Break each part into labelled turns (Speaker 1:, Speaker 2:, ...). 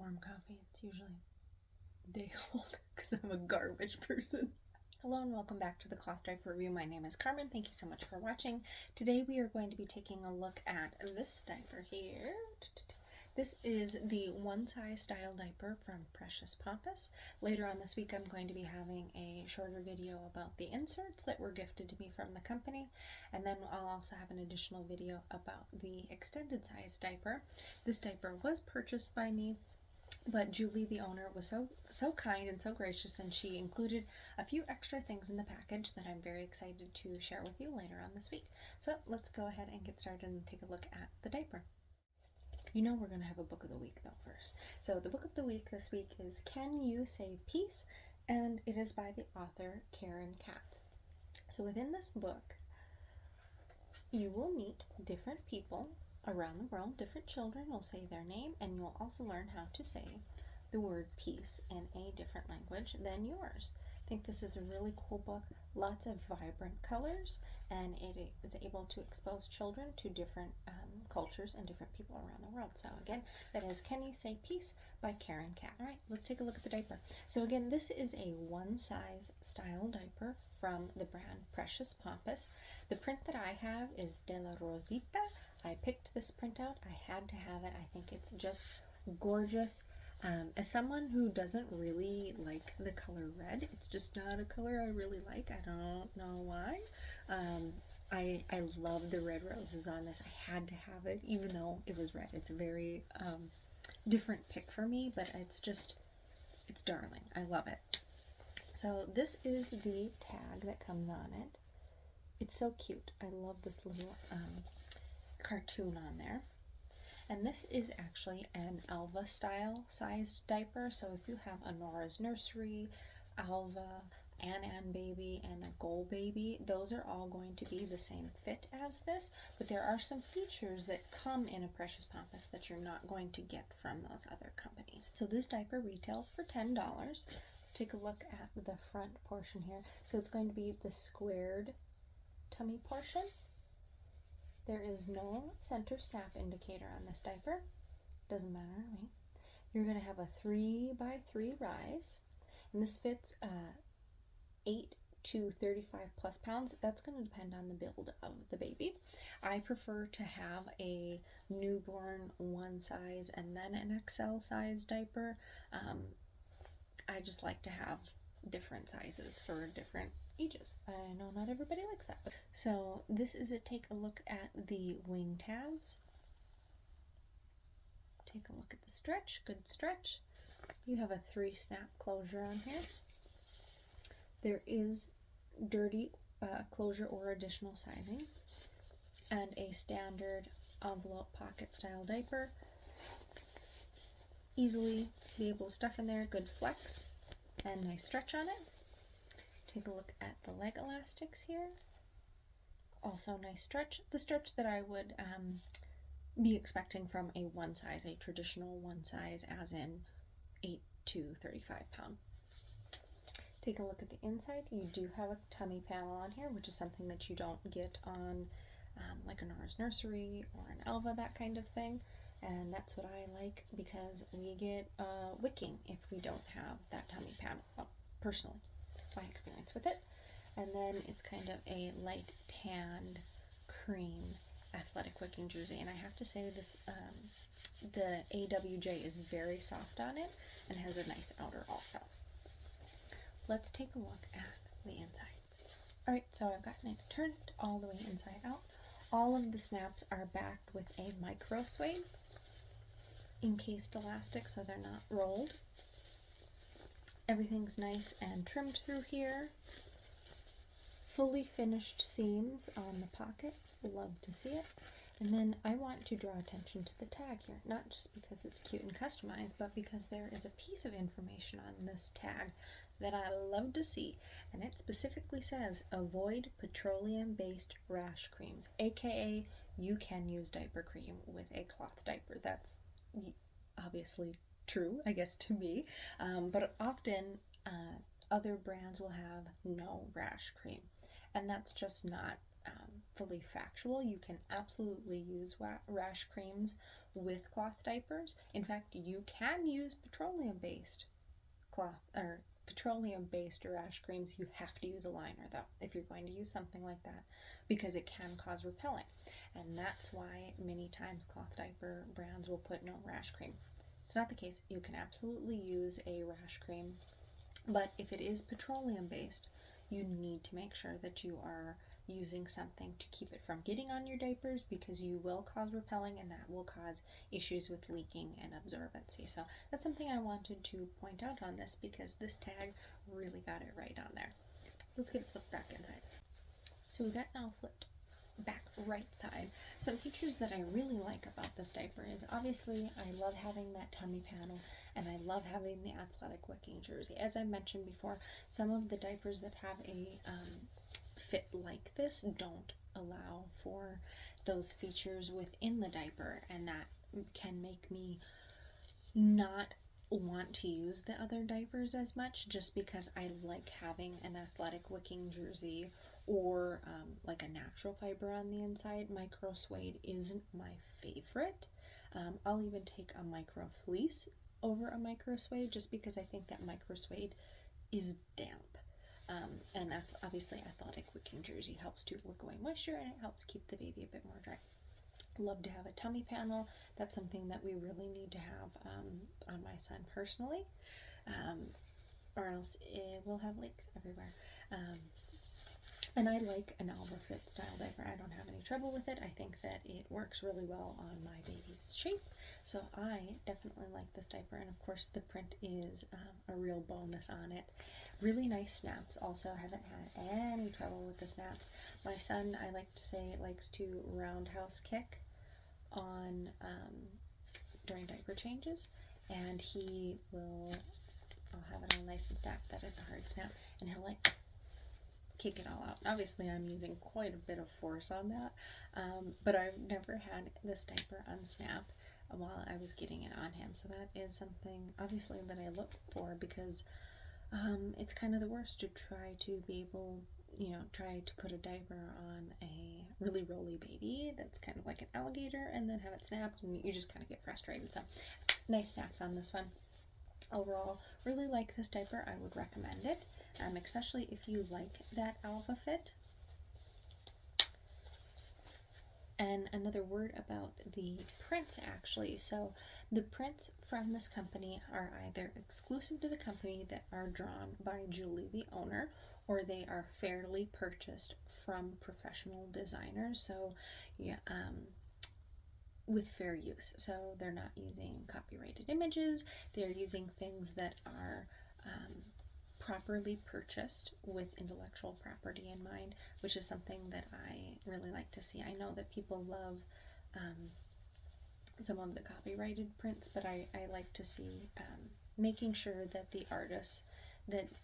Speaker 1: warm coffee. It's usually day old because I'm a garbage person. Hello and welcome back to the Cloth Diaper Review. My name is Carmen. Thank you so much for watching. Today we are going to be taking a look at this diaper here. This is the one size style diaper from Precious Pompis. Later on this week I'm going to be having a shorter video about the inserts that were gifted to me from the company, and then I'll also have an additional video about the extended size diaper. This diaper was purchased by me, but Julie, the owner, was so kind and so gracious, and she included a few extra things in the package that I'm very excited to share with you later on this week. So let's go ahead and get started and take a look at the diaper. You know we're going to have a book of the week though first. So the book of the week this week is Can You Say Peace? And it is by the author Karen Katz. So within this book, you will meet different people around the world. Different children will say their name, and you'll also learn how to say the word peace in a different language than yours. I think this is a really cool book, lots of vibrant colors, and it is able to expose children to different cultures and different people around the world. So again, that is Can You Say Peace by Karen Katz. All right, let's take a look at the diaper. So again, this is a one size style diaper from the brand Precious Pompis. The print that I have is De La Rosita. I picked this print out. I had to have it. I think it's just gorgeous. As someone who doesn't really like the color red, it's just not a color I really like. I don't know why. I love the red roses on this. I had to have it, even though it was red. It's a very different pick for me, but it's darling. I love it. So this is the tag that comes on it. It's so cute. I love this little cartoon on there. And this is actually an Alva style sized diaper. So if you have a Nora's Nursery, Alva, Ann Baby, and a Goal Baby, those are all going to be the same fit as this, but there are some features that come in a Precious Pompis that you're not going to get from those other companies. So this diaper retails for $10. Let's take a look at the front portion here. So it's going to be the squared tummy portion. There is no center snap indicator on this diaper. Doesn't matter to me. You're going to have a 3x3 rise, and this fits 8 to 35 plus pounds. That's going to depend on the build of the baby. I prefer to have a newborn one size and then an XL size diaper. I just like to have different sizes for different ages. I know not everybody likes that. So this is it. Take a look at the wing tabs. Take a look at the stretch. Good stretch. You have a 3 snap closure on here. There is dirty closure or additional sizing, and a standard envelope pocket style diaper. Easily be able to stuff in there. Good flex and nice stretch on it. Take a look at the leg elastics here. Also nice stretch. The stretch that I would be expecting from a one size, a traditional one size, as in 8 to 35 pound. Take a look at the inside. You do have a tummy panel on here, which is something that you don't get on like a Nora's Nursery or an Alva, that kind of thing. And that's what I like, because we get wicking if we don't have that tummy panel. Well, personally, my experience with it. And then it's kind of a light tanned cream athletic wicking jersey, and I have to say this the AWJ is very soft on it and has a nice outer also. Let's take a look at the inside. Alright, so I've gotten it turned all the way inside out. All of the snaps are backed with a micro suede encased elastic, so they're not rolled. Everything's nice and trimmed through here. Fully finished seams on the pocket. Love to see it. And then I want to draw attention to the tag here, not just because it's cute and customized, but because there is a piece of information on this tag that I love to see, and it specifically says avoid petroleum-based rash creams, aka you can use diaper cream with a cloth diaper. That's obviously true, I guess, to me, but often other brands will have no rash cream, and that's just not fully factual. You can absolutely use rash creams with cloth diapers. In fact, you can use petroleum-based rash creams. You have to use a liner though if you're going to use something like that, because it can cause repelling, and that's why many times cloth diaper brands will put no rash cream. It's not the case. You can absolutely use a rash cream, but if it is petroleum based, you need to make sure that you are using something to keep it from getting on your diapers, because you will cause repelling and that will cause issues with leaking and absorbency. So that's something I wanted to point out on this, because this tag really got it right on there. Let's get it flipped back inside. So we got now flipped back right side. Some features that I really like about this diaper is, obviously, I love having that tummy panel, and I love having the athletic wicking jersey. As I mentioned before, some of the diapers that have a fit like this don't allow for those features within the diaper, and that can make me not want to use the other diapers as much, just because I like having an athletic wicking jersey or like a natural fiber on the inside. Micro suede isn't my favorite. I'll even take a micro fleece over a micro suede, just because I think that micro suede is damp. And obviously athletic wicking jersey helps to work away moisture, and it helps keep the baby a bit more dry. Love to have a tummy panel. That's something that we really need to have on my son personally, or else it will have leaks everywhere. And I like an Alba Fit style diaper. I don't have any trouble with it. I think that it works really well on my baby's shape. So I definitely like this diaper. And of course the print is a real bonus on it. Really nice snaps. Also, haven't had any trouble with the snaps. My son, I like to say, likes to roundhouse kick on during diaper changes. And he will, I'll have it all nice and snapped. That is a hard snap. And he'll like kick it all out. Obviously I'm using quite a bit of force on that, but I've never had this diaper unsnap while I was getting it on him. So that is something obviously that I look for, because it's kind of the worst to try to be able, try to put a diaper on a really rolly baby that's kind of like an alligator and then have it snapped, and you just kind of get frustrated. So nice snaps on this one. Overall, really like this diaper. I would recommend it, especially if you like that Alpha Fit. And another word about the prints, actually. So the prints from this company are either exclusive to the company, that are drawn by Julie, the owner, or they are fairly purchased from professional designers. So yeah, with fair use. So they're not using copyrighted images, they're using things that are properly purchased with intellectual property in mind, which is something that I really like to see. I know that people love some of the copyrighted prints, but I like to see making sure that the artists, that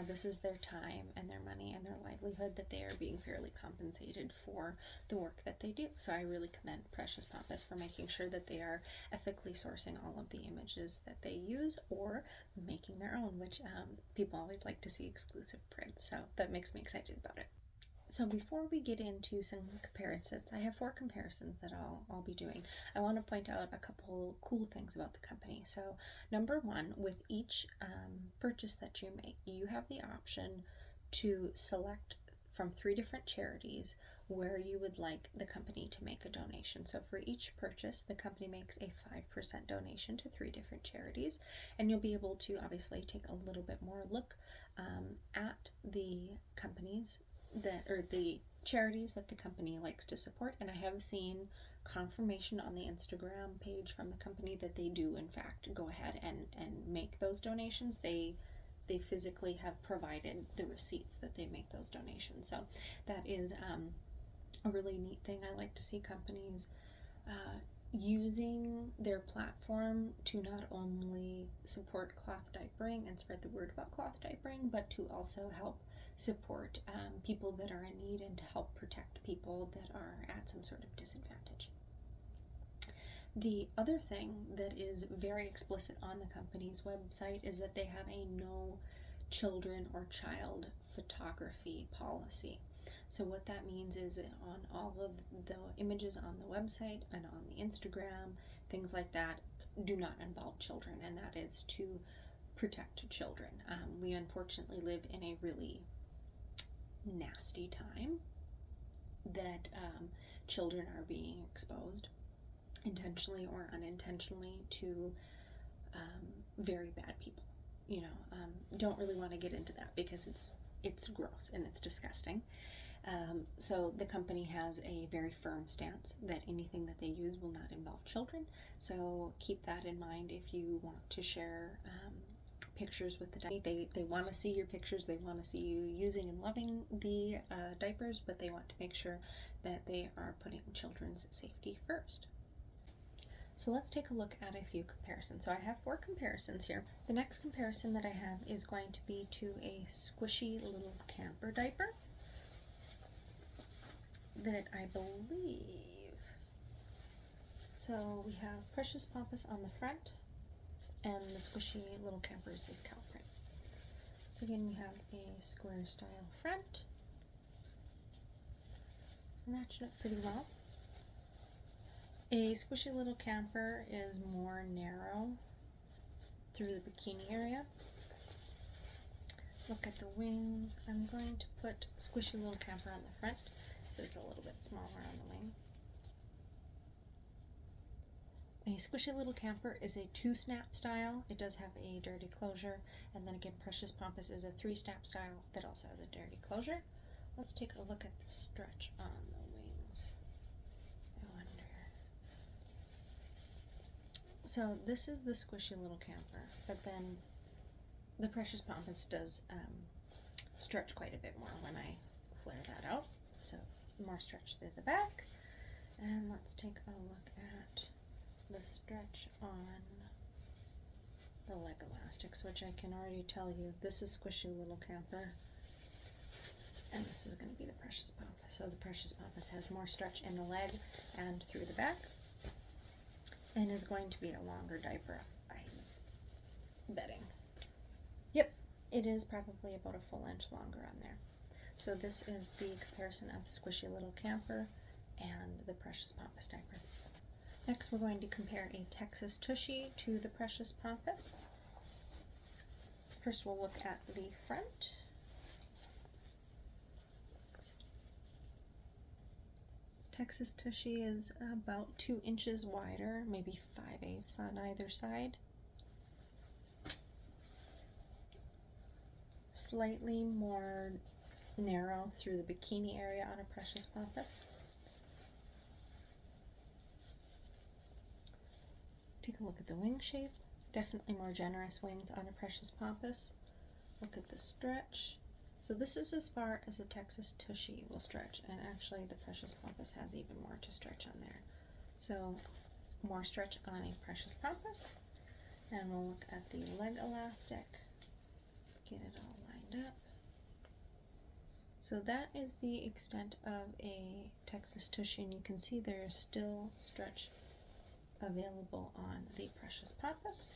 Speaker 1: this is their time and their money and their livelihood, that they are being fairly compensated for the work that they do. So I really commend Precious Pompis for making sure that they are ethically sourcing all of the images that they use, or making their own, which people always like to see exclusive prints. So that makes me excited about it. So before we get into some comparisons, I have 4 comparisons that I'll be doing. I want to point out a couple cool things about the company. So number 1, with each purchase that you make, you have the option to select from 3 different charities where you would like the company to make a donation. So for each purchase, the company makes a 5% donation to 3 different charities, and you'll be able to obviously take a little bit more look at the companies the charities that the company likes to support. And I have seen confirmation on the Instagram page from the company that they do in fact go ahead and make those donations. They physically have provided the receipts that they make those donations. So that is a really neat thing. I like to see companies using their platform to not only support cloth diapering and spread the word about cloth diapering, but to also help support people that are in need, and to help protect people that are at some sort of disadvantage. The other thing that is very explicit on the company's website is that they have a no children or child photography policy. So what that means is on all of the images on the website and on the Instagram, things like that, do not involve children, and that is to protect children. We unfortunately live in a really nasty time that children are being exposed, intentionally or unintentionally, to very bad people. Don't really want to get into that because it's gross and it's disgusting. So the company has a very firm stance that anything that they use will not involve children. So keep that in mind if you want to share pictures with the diaper. They want to see your pictures. They want to see you using and loving the diapers, but they want to make sure that they are putting children's safety first. So let's take a look at a few comparisons. So I have 4 comparisons here. The next comparison that I have is going to be to a squishy little camper diaper that I believe. So we have Precious Pompis on the front, and the squishy little campers is cow print. So again, we have a square style front. Matching it pretty well. A squishy little camper is more narrow through the bikini area. Look at the wings. I'm going to put squishy little camper on the front so it's a little bit smaller on the wing. A squishy little camper is a 2-snap style. It does have a dirty closure, and then again Precious Pompis is a 3-snap style that also has a dirty closure. Let's take a look at the stretch on the wings. So this is the squishy little camper, but then the Precious Pompis does stretch quite a bit more when I flare that out. So more stretch through the back. And let's take a look at the stretch on the leg elastics, which I can already tell you this is squishy little camper, and this is going to be the Precious Pompis. So the Precious Pompis has more stretch in the leg and through the back, and is going to be a longer diaper, I'm betting. Yep, it is probably about a full inch longer on there. So this is the comparison of Squishy Little Camper and the Precious Pompis diaper. Next, we're going to compare a Texas Tushy to the Precious Pompis. First, we'll look at the front. Texas Tushy is about 2 inches wider, maybe 5/8 on either side. Slightly more narrow through the bikini area on a Precious Pompis. Take a look at the wing shape. Definitely more generous wings on a Precious Pompis. Look at the stretch. So this is as far as a Texas Tushy will stretch, and actually the Precious Pompis has even more to stretch on there. So more stretch on a Precious Pompis, and we'll look at the leg elastic, get it all lined up. So that is the extent of a Texas Tushy, and you can see there's still stretch available on the Precious Pompis.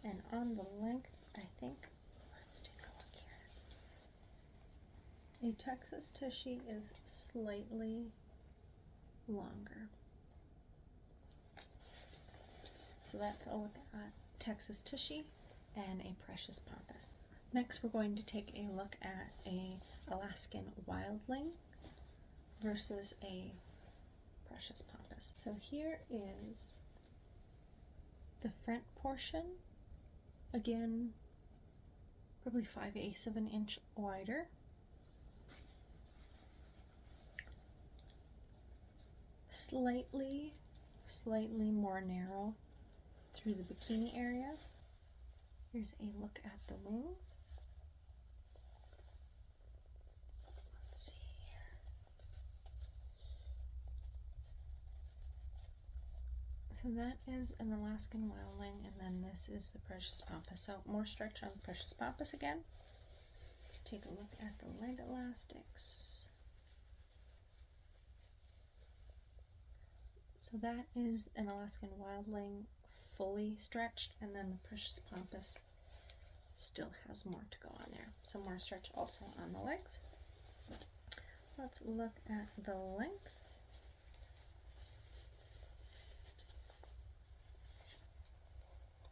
Speaker 1: And on the length, I think, let's take a look here. A Texas Tushy is slightly longer. So that's a look at Texas Tushy and a Precious Pompis. Next, we're going to take a look at a Alaskan Wildling versus a Precious Pompis. So here is the front portion. Again, probably 5/8 of an inch wider. Slightly more narrow through the bikini area. Here's a look at the wings. Let's see here. So that is an Alaskan Wildling, and then this is the Precious Pompis. So more stretch on the Precious Pompis again. Take a look at the leg elastics. So that is an Alaskan Wildling fully stretched, and then the Precious Pompis still has more to go on there. So more stretch also on the legs. let's look at the length.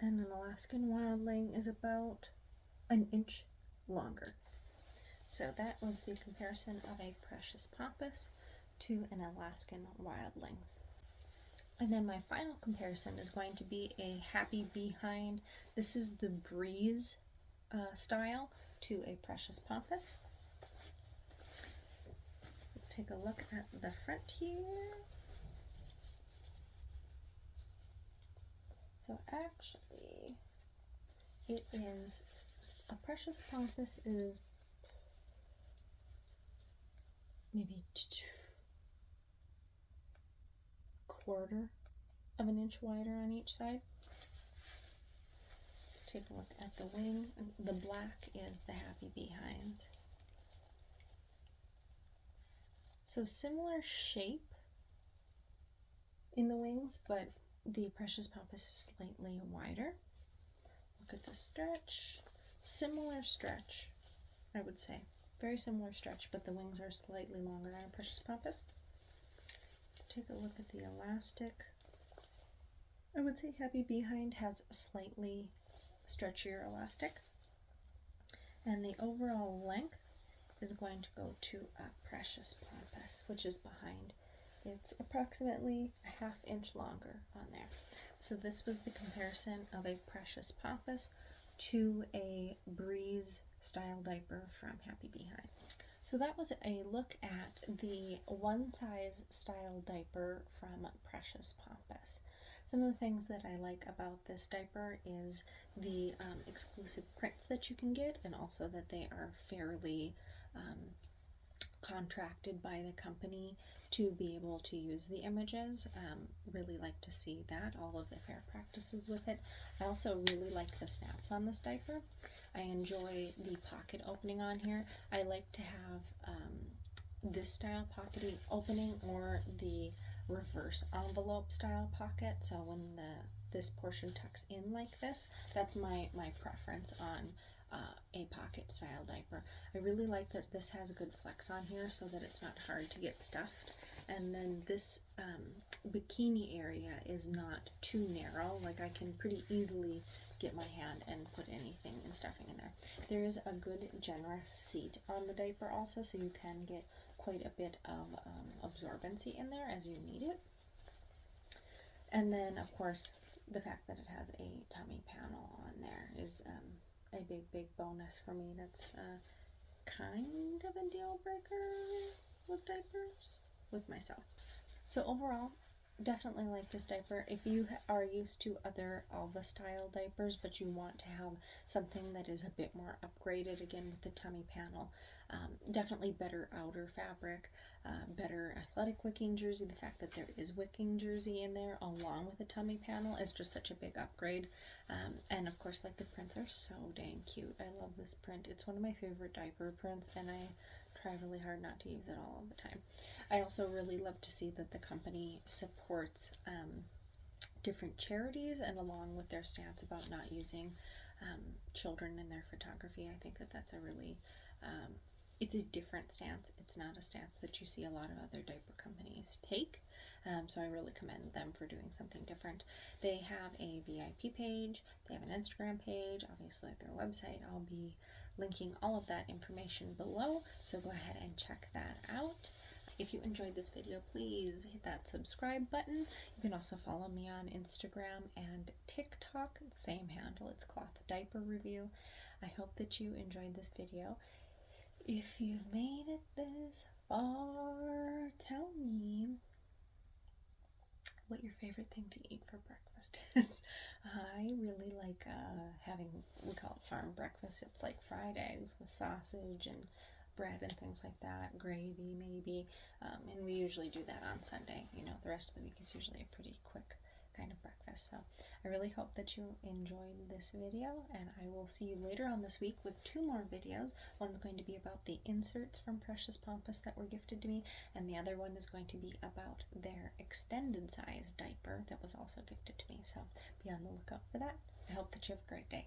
Speaker 1: And an Alaskan wildling is about an inch longer. So that was the comparison of a precious Pompis to an Alaskan wildling. And then my final comparison is going to be a Happy Behind. This is the Breeze style to a precious Pompis. Take a look at the front here. So actually, it is, a precious Pompis is maybe quarter of an inch wider on each side. Take a look at the wing. The black is the Happy Behinds. So similar shape in the wings, but the precious Pompis is slightly wider. Look at the stretch. Similar stretch, I would say. Very similar stretch, but the wings are slightly longer on a precious Pompis. Take a look at the elastic. I would say Happy Behind has a slightly stretchier elastic. And the overall length is going to go to a precious Pompis, which is behind. It's approximately a ½ inch longer on there. So this was the comparison of a precious Pompis to a Breeze style diaper from Happy Behind. So that was a look at the one size style diaper from Precious Pompis. Some of the things that I like about this diaper is the exclusive prints that you can get, and also that they are fairly contracted by the company to be able to use the images. Really like to see that, all of the fair practices with it. I also really like the snaps on this diaper. I enjoy the pocket opening on here. I like to have this style pocket opening or the reverse envelope style pocket. So when this portion tucks in like this, that's my preference on a pocket style diaper. I really like that this has a good flex on here so that it's not hard to get stuffed. And then this bikini area is not too narrow. Like I can pretty easily get my hand and put anything and stuffing in there. There is a good generous seat on the diaper also, so you can get quite a bit of absorbency in there as you need it. And then of course the fact that it has a tummy panel on there is a big bonus for me. That's kind of a deal breaker with diapers with myself. So overall, definitely like this diaper. If you are used to other Alva style diapers but you want to have something that is a bit more upgraded, again with the tummy panel, definitely better outer fabric, better athletic wicking jersey. The fact that there is wicking jersey in there along with the tummy panel is just such a big upgrade. And of course, like, the prints are so dang cute. I love this print. It's one of my favorite diaper prints, and I try really hard not to use it all of the time. I also really love to see that the company supports different charities, and along with their stance about not using children in their photography. I think that that's a really it's a different stance. It's not a stance that you see a lot of other diaper companies take. So I really commend them for doing something different. They have a VIP page, they have an Instagram page, obviously their website. I'll be linking all of that information below, so go ahead and check that out. If you enjoyed this video, please hit that subscribe button. You can also follow me on Instagram and TikTok, same handle, it's Cloth Diaper Review. I hope that you enjoyed this video. If you've made it this far, tell me what your favorite thing to eat for breakfast is. I really like having, we call it farm breakfast. It's like fried eggs with sausage and bread and things like that, gravy maybe, and we usually do that on Sunday. You know, the rest of the week is usually a pretty quick kind of breakfast. So I really hope that you enjoyed this video, and I will see you later on this week with 2 more videos. One's going to be about the inserts from Precious Pompis that were gifted to me, and the other one is going to be about their extended size diaper that was also gifted to me. So be on the lookout for that. I hope that you have a great day.